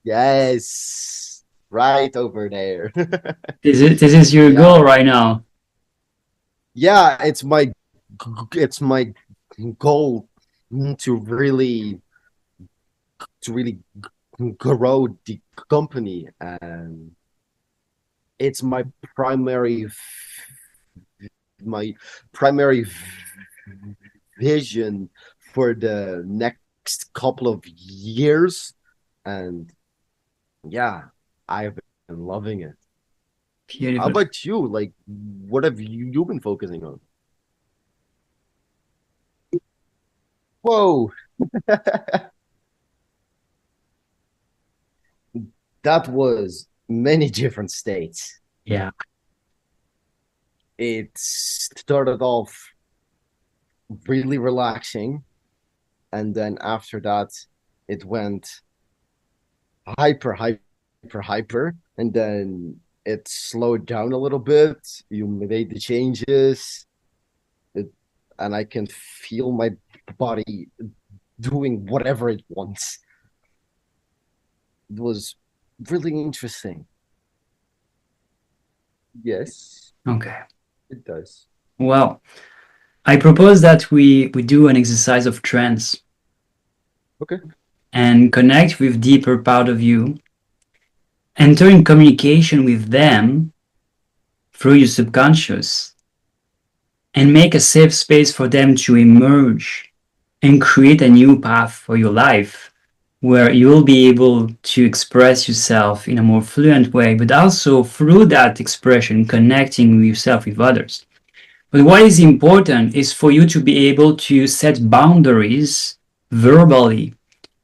Yes, right over there. This is your Yeah, goal right now. yeah, it's my goal to really grow the company, and it's my primary vision for the next couple of years. And yeah, I've been loving it. How Beautiful. about you? Like, what have you been focusing on? Whoa, that was many different states. Yeah. It started off really relaxing, and then after that, it went hyper, hyper, hyper, and then it slowed down a little bit. You made the changes, it, and I can feel my body doing whatever it wants. It was really interesting. Yes, Okay. it does. Well, I propose that we do an exercise of trance Okay. and connect with deeper part of you, enter in communication with them through your subconscious, and make a safe space for them to emerge and create a new path for your life where you will be able to express yourself in a more fluent way, but also through that expression, connecting yourself with others. But what is important is for you to be able to set boundaries verbally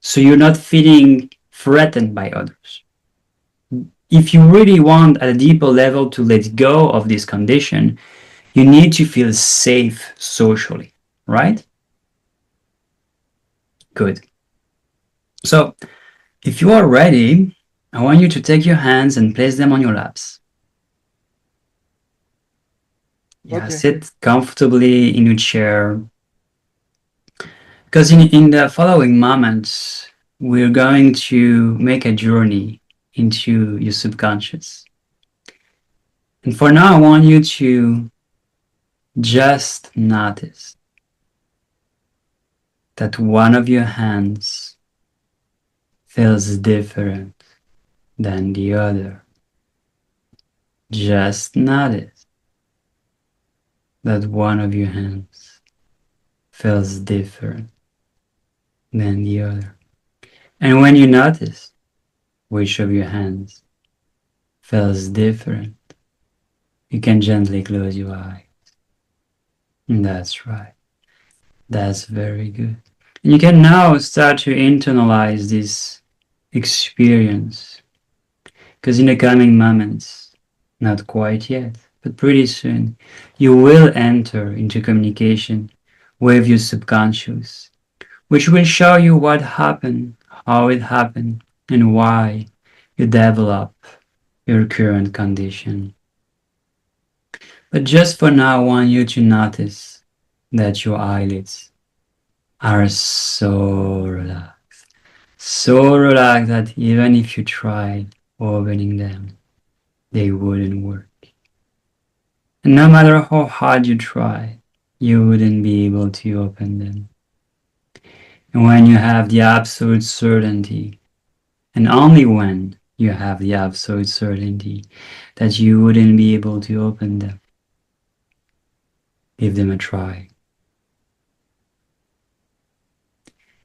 so you're not feeling threatened by others. If you really want at a deeper level to let go of this condition, you need to feel safe socially, right? Good. So, if you are ready, I want you to take your hands and place them on your laps. Yeah, Okay. sit comfortably in your chair. Because in the following moments, we're going to make a journey into your subconscious. And for now, I want you to just notice that one of your hands feels different than the other. Just notice that one of your hands feels different than the other. And when you notice which of your hands feels different, you can gently close your eye. And that's right. That's very good. And you can now start to internalize this experience because in the coming moments, not quite yet, but pretty soon, you will enter into communication with your subconscious, which will show you what happened, how it happened, and why you develop your current condition. But just for now, I want you to notice that your eyelids are so relaxed that even if you tried opening them, they wouldn't work. And no matter how hard you try, you wouldn't be able to open them. And when you have the absolute certainty, and only when you have the absolute certainty that you wouldn't be able to open them, give them a try.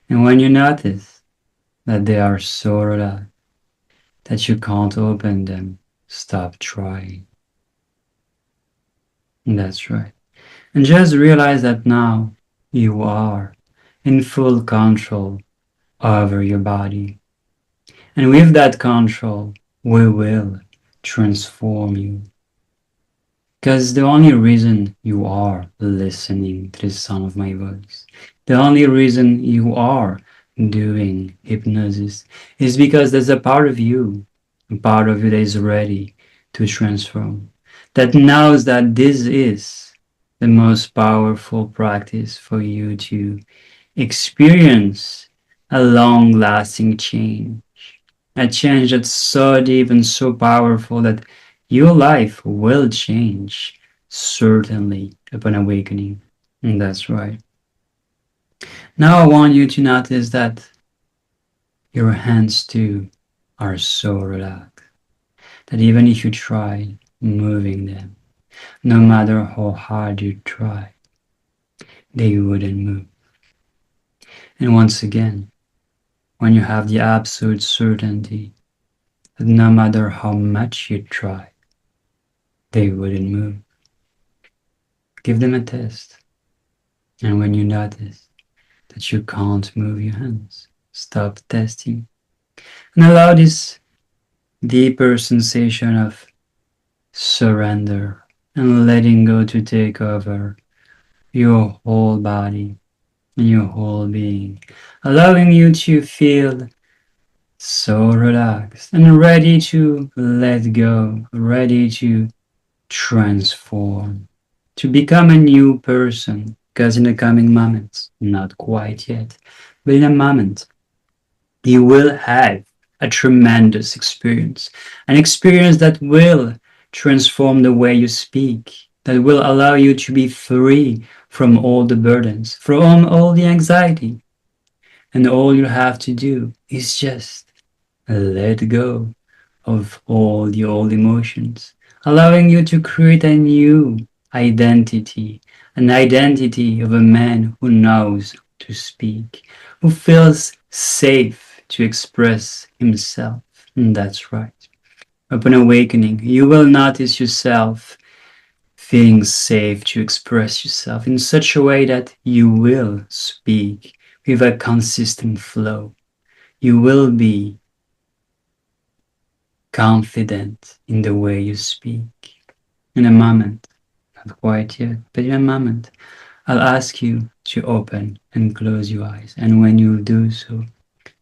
And when you notice that they are so relaxed that you can't open them, stop trying. And that's right. And just realize that now you are in full control over your body. And with that control, we will transform you. Because the only reason you are listening to the sound of my voice, the only reason you are doing hypnosis is because there's a part of you that is ready to transform, that knows that this is the most powerful practice for you to experience a long lasting change, A change that's so deep and so powerful that your life will change, certainly, upon awakening. And that's right. Now I want you to notice that your hands too are so relaxed that even if you try moving them, no matter how hard you try, they wouldn't move. And once again, when you have the absolute certainty that no matter how much you try, they wouldn't move, give them a test. And when you notice that you can't move your hands, stop testing and allow this deeper sensation of surrender and letting go to take over your whole body and your whole being, allowing you to feel so relaxed and ready to let go, ready to transform, to become a new person. Because in the coming moments, not quite yet, but in a moment, you will have a tremendous experience, an experience that will transform the way you speak, that will allow you to be free from all the burdens, from all the anxiety. And all you have to do is just let go of all the old emotions, allowing you to create a new identity, an identity of a man who knows to speak, who feels safe to express himself. And that's right. Upon awakening, you will notice yourself feeling safe to express yourself in such a way that you will speak with a consistent flow. You will be confident in the way you speak. In a moment, not quite yet, but in a moment, I'll ask you to open and close your eyes. And when you do so,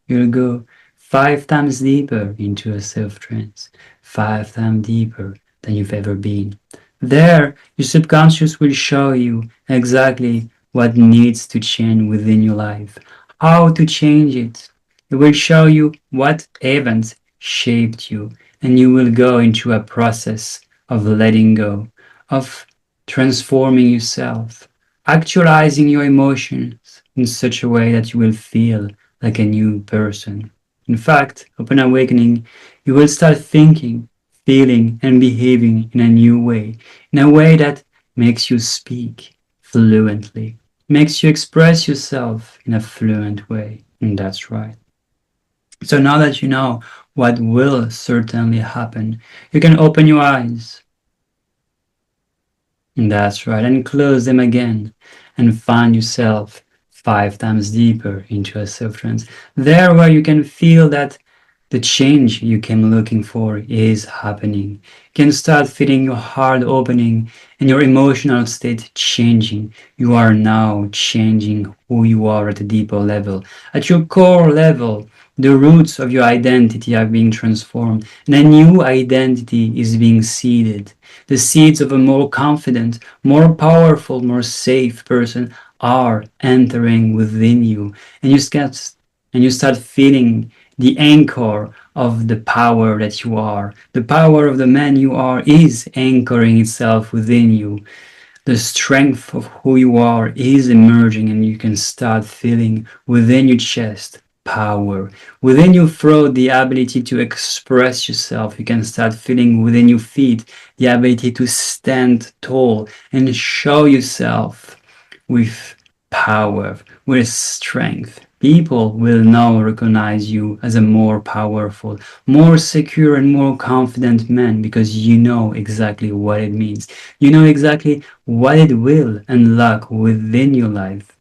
you'll go 5 times deeper into a self trance, 5 times deeper than you've ever been. There, your subconscious will show you exactly what needs to change within your life, how to change it. It will show you what events shaped you, and you will go into a process of letting go, of transforming yourself, actualizing your emotions in such a way that you will feel like a new person. In fact, upon awakening, you will start thinking, feeling, and behaving in a new way, in a way that makes you speak fluently, makes you express yourself in a fluent way. And that's right. So now that you know what will certainly happen, you can open your eyes. And that's right. And close them again and find yourself 5 times deeper into a self trance. There where you can feel that the change you came looking for is happening. You can start feeling your heart opening and your emotional state changing. You are now changing who you are at a deeper level. At your core level, the roots of your identity are being transformed and a new identity is being seeded. The seeds of a more confident, more powerful, more safe person are entering within you, and you start feeling the anchor of the power that you are. The power of the man you are is anchoring itself within you. The strength of who you are is emerging, and you can start feeling within your chest power. Within your throat, the ability to express yourself. You can start feeling within your feet the ability to stand tall and show yourself with power, with strength. People will now recognize you as a more powerful, more secure, and more confident man because you know exactly what it means. You know exactly what it will unlock within your life.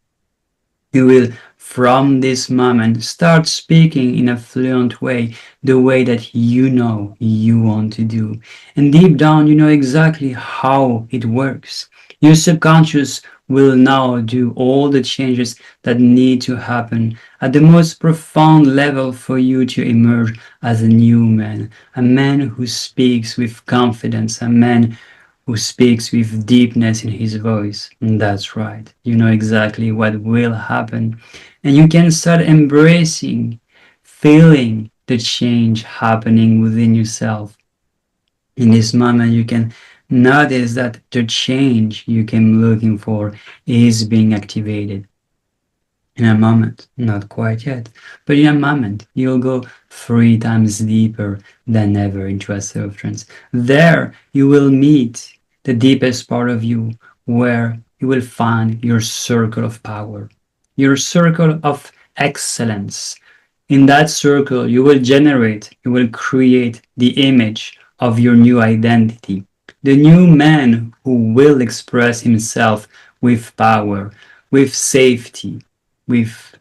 You will, from this moment, start speaking in a fluent way, the way that you know you want to do. And deep down, you know exactly how it works. Your subconscious will now do all the changes that need to happen at the most profound level for you to emerge as a man who speaks with confidence, a man who speaks with deepness in his voice. And that's right. You know exactly what will happen. And you can start embracing, feeling, the change happening within yourself. In this moment, you can notice that the change you came looking for is being activated. In a moment, not quite yet, but in a moment, you'll go 3 times deeper than ever into a self trance. There, you will meet the deepest part of you, where you will find your circle of power, your circle of excellence. In that circle, you will create the image of your new identity, the new man who will express himself with power, with safety, with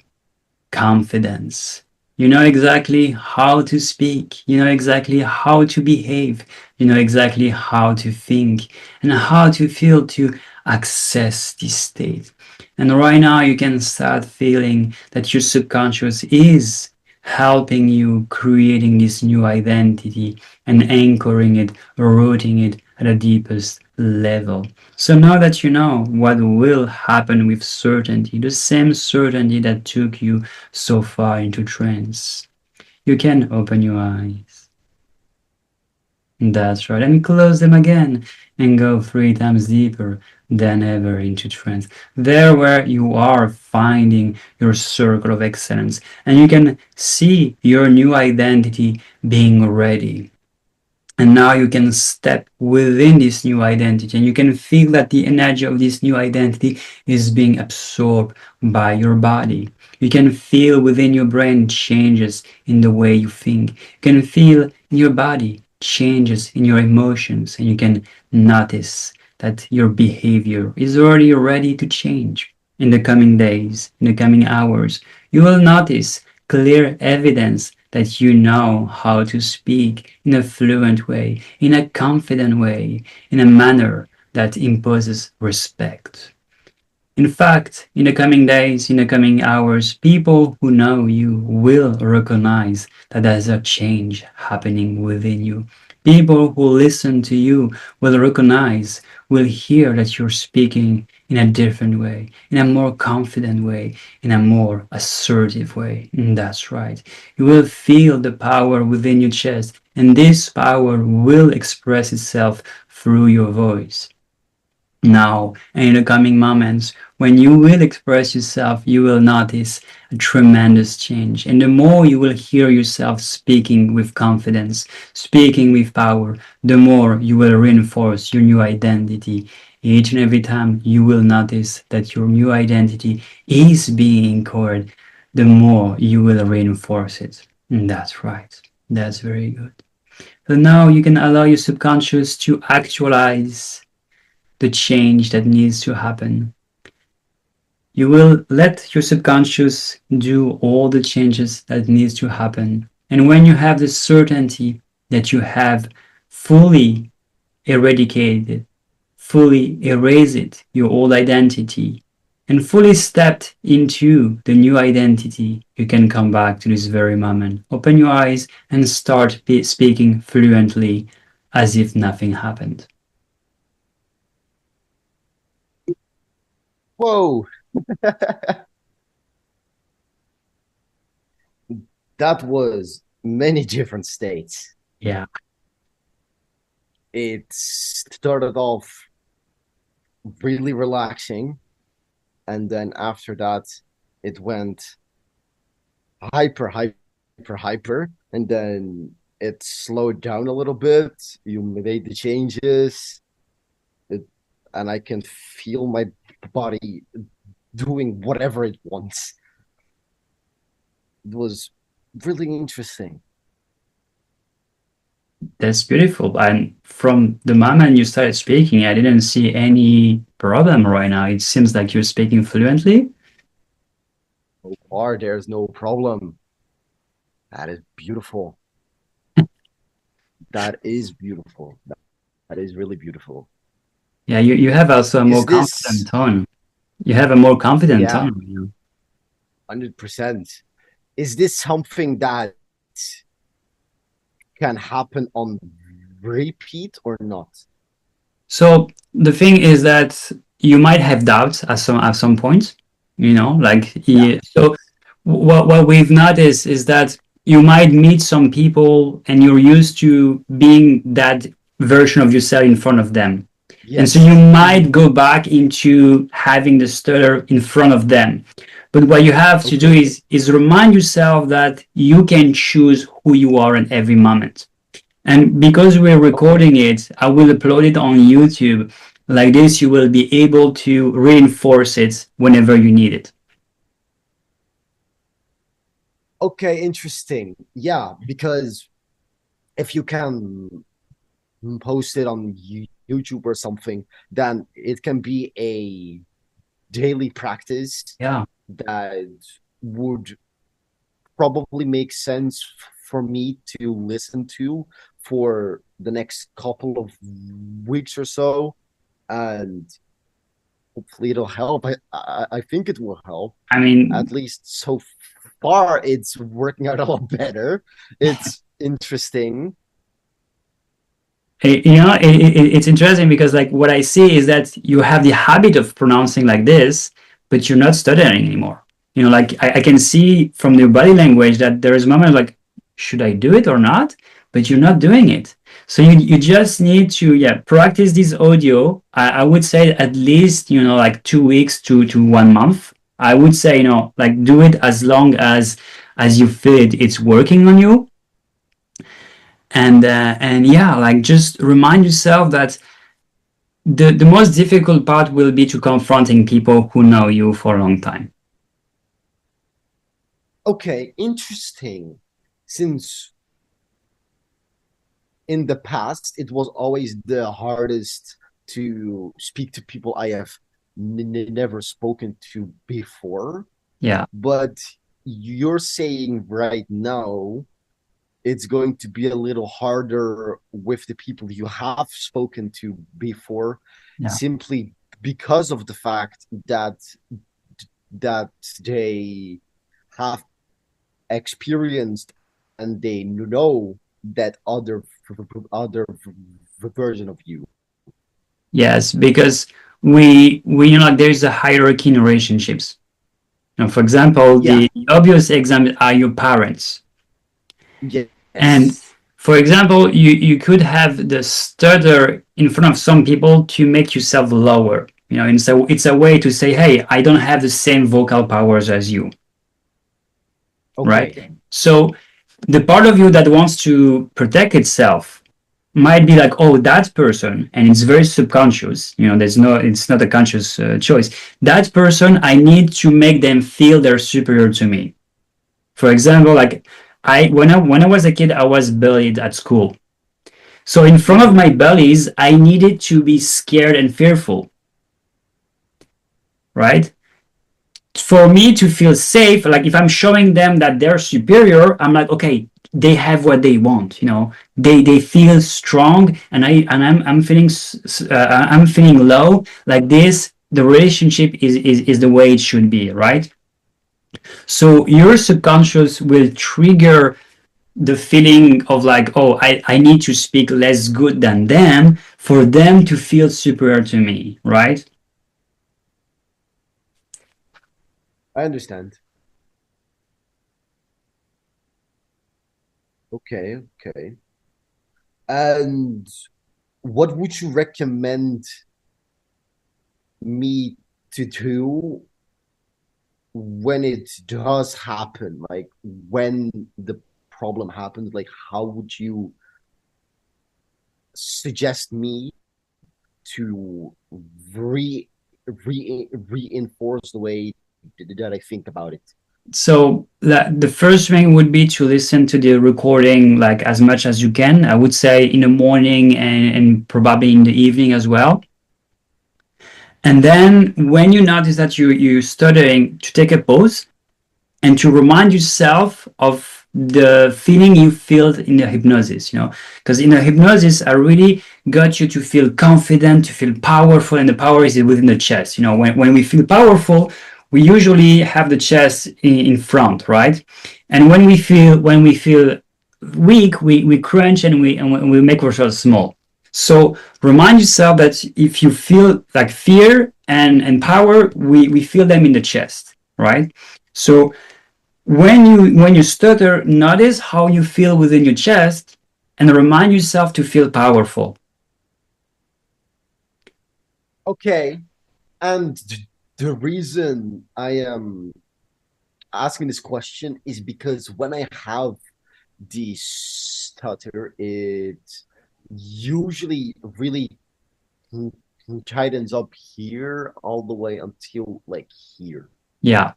confidence. You know exactly how to speak, you know exactly how to behave, you know exactly how to think and how to feel to access this state. And right now, you can start feeling that your subconscious is helping you creating this new identity and anchoring it, rooting it at the deepest level. So now that you know what will happen with certainty, the same certainty that took you so far into trance, you can open your eyes. That's right, and close them again and go 3 times deeper than ever into trance. There, where you are finding your circle of excellence, and you can see your new identity being ready. And now you can step within this new identity and you can feel that the energy of this new identity is being absorbed by your body. You can feel within your brain changes in the way you think. You can feel in your body changes in your emotions, and you can notice that your behavior is already ready to change in the coming days, in the coming hours. You will notice clear evidence that you know how to speak in a fluent way, in a confident way, in a manner that imposes respect. In fact, in the coming days, in the coming hours, people who know you will recognize that there's a change happening within you. People who listen to you will recognize, will hear that you're speaking in a different way, in a more confident way, in a more assertive way. And that's right. You will feel the power within your chest, and this power will express itself through your voice. Now, and in the coming moments, when you will express yourself, you will notice a tremendous change. And the more you will hear yourself speaking with confidence, speaking with power, the more you will reinforce your new identity. Each and every time you will notice that your new identity is being anchored, the more you will reinforce it. And that's right. That's very good. So now you can allow your subconscious to actualize the change that needs to happen. You will let your subconscious do all the changes that needs to happen. And when you have the certainty that you have fully eradicated, fully erased your old identity, and fully stepped into the new identity, you can come back to this very moment. Open your eyes and start speaking fluently as if nothing happened. Whoa, that was many different states. Yeah. It started off really relaxing, and then after that, it went hyper, hyper, hyper, and then it slowed down a little bit. You made the changes, it, and I can feel my body doing whatever it wants. It was really interesting. That's beautiful. And from the moment you started speaking, I didn't see any problem right now. It seems like you're speaking fluently. So far, there's no problem. That is beautiful. That is beautiful. That is really beautiful. Yeah, you have also a more Is confident this, tone. You have a more confident yeah, tone right now. 100%. Is this something that can happen on repeat or not? So the thing is that you might have doubts at some point, you know, like Yeah. so what we've noticed is that you might meet some people and you're used to being that version of yourself in front of them. And so you Yes. might go back into having the stutter in front of them. But what you have to do Okay. is remind yourself that you can choose who you are in every moment. And because we're Okay. recording it, I will upload it on YouTube. Like this, you will be able to reinforce it whenever you need it. Okay, interesting. Yeah, because if you can post it on YouTube or something, then it can be a daily practice Yeah. that would probably make sense for me to listen to for the next couple of weeks or so, and hopefully it'll help. I think it will help. I mean, At least so far, it's working out a lot better. It's interesting. it's interesting because like what I see is that you have the habit of pronouncing like this, but you're not stuttering anymore. Like I can see from your body language that there is a moment like, should I do it or not? But you're not doing it. So you just need to, yeah, practice this audio. I would say at least, like 2 weeks to 1 month. I would say, like do it as long as you feel it's working on you. And yeah, like just remind yourself that the most difficult part will be to confronting people who know you for a long time. Okay, interesting. Since in the past, it was always the hardest to speak to people I have never spoken to before. Yeah. But you're saying right now it's going to be a little harder with the people you have spoken to before, Yeah. simply because of the fact that they have experienced and they know that other version of you. Yes, because we like there's a hierarchy in relationships. For example, Yeah. the obvious example are your parents. And Yes. for example, you could have the stutter in front of some people to make yourself lower. And so it's a way to say, hey, I don't have the same vocal powers as you, right? Okay. So the part of you that wants to protect itself might be like, oh, that person, and it's very subconscious. It's not a conscious choice. That person, I need to make them feel they're superior to me. For example, like when I was a kid, I was bullied at school. So in front of Mm-hmm. my bullies, I needed to be scared and fearful, right? For me to feel safe, like if I'm showing them that they're superior, I'm like, okay, they have what they want. They feel strong, and I'm feeling low. Like this, the relationship is the way it should be, right? So your subconscious will trigger the feeling of like, oh, I need to speak less good than them for them to feel superior to me, right? I understand. Okay. Okay. And what would you recommend me to do when it does happen? Like when the problem happens, like how would you suggest me to reinforce the way that I think about it? So the first thing would be to listen to the recording like as much as you can. I would say in the morning and probably in the evening as well. And then when you notice that you're stuttering, to take a pause and to remind yourself of the feeling you felt in the hypnosis, because in the hypnosis, I really got you to feel confident, to feel powerful, and the power is within the chest. When we feel powerful, we usually have the chest in front, right? And when we feel weak, we crunch and we make ourselves small. So remind yourself that if you feel like fear and power, we feel them in the chest, right? So When you stutter, notice how you feel within your chest and remind yourself to feel powerful. Okay. And the reason I am asking this question is because when I have the stutter, it usually really tightens up here all the way until like here. Yeah,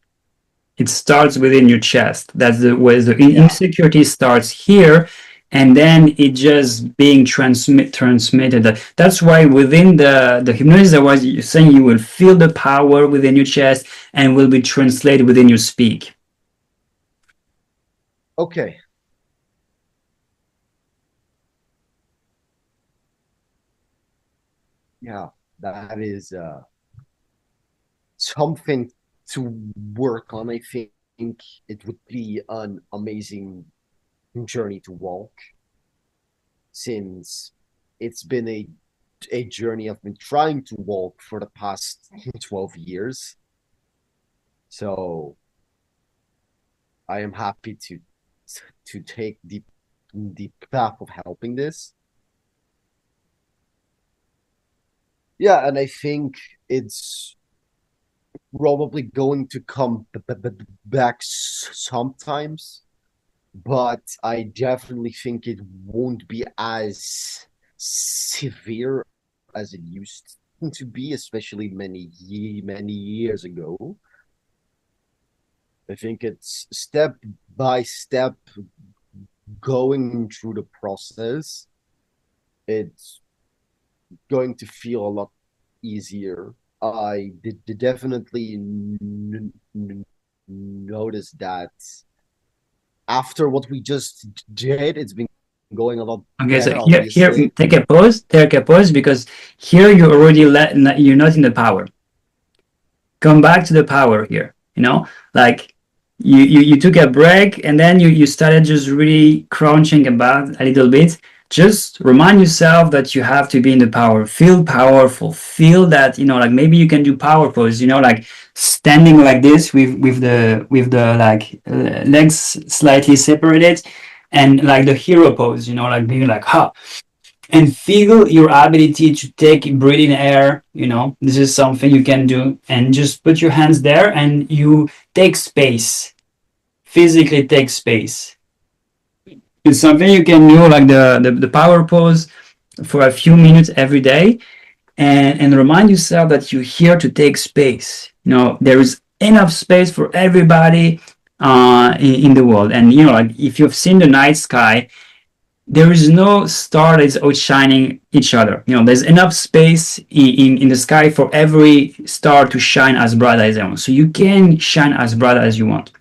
it starts within your chest. That's the where the Yeah. insecurity starts here, and then it just being transmitted. That's why within the hypnosis, I was saying you will feel the power within your chest and will be translated within your speak. Okay. Yeah, that is something to work on. I think it would be an amazing journey to walk since it's been a journey I've been trying to walk for the past 12 years. So I am happy to take the path of helping this. Yeah, and I think it's probably going to come back sometimes, but I definitely think it won't be as severe as it used to be, especially many years ago. I think it's step by step going through the process. It's going to feel a lot easier. I did definitely notice that after what we just did, it's been going a lot Okay, so better, here, obviously. take a pause because here you already you're not in the power. Come back to the power here, like you took a break and then you started just really crunching about a little bit. Just remind yourself that you have to be in the power, feel powerful, feel that, like maybe you can do power pose, like standing like this with the like legs slightly separated, and like the hero pose, like being like ha, and feel your ability to take breathing air. This is something you can do, and just put your hands there and you take space, physically take space. It's something you can do, like the power pose, for a few minutes every day, and remind yourself that you're here to take space. There is enough space for everybody in the world. And like if you've seen the night sky, there is no star that is outshining each other. There's enough space in the sky for every star to shine as bright as they want. So you can shine as bright as you want.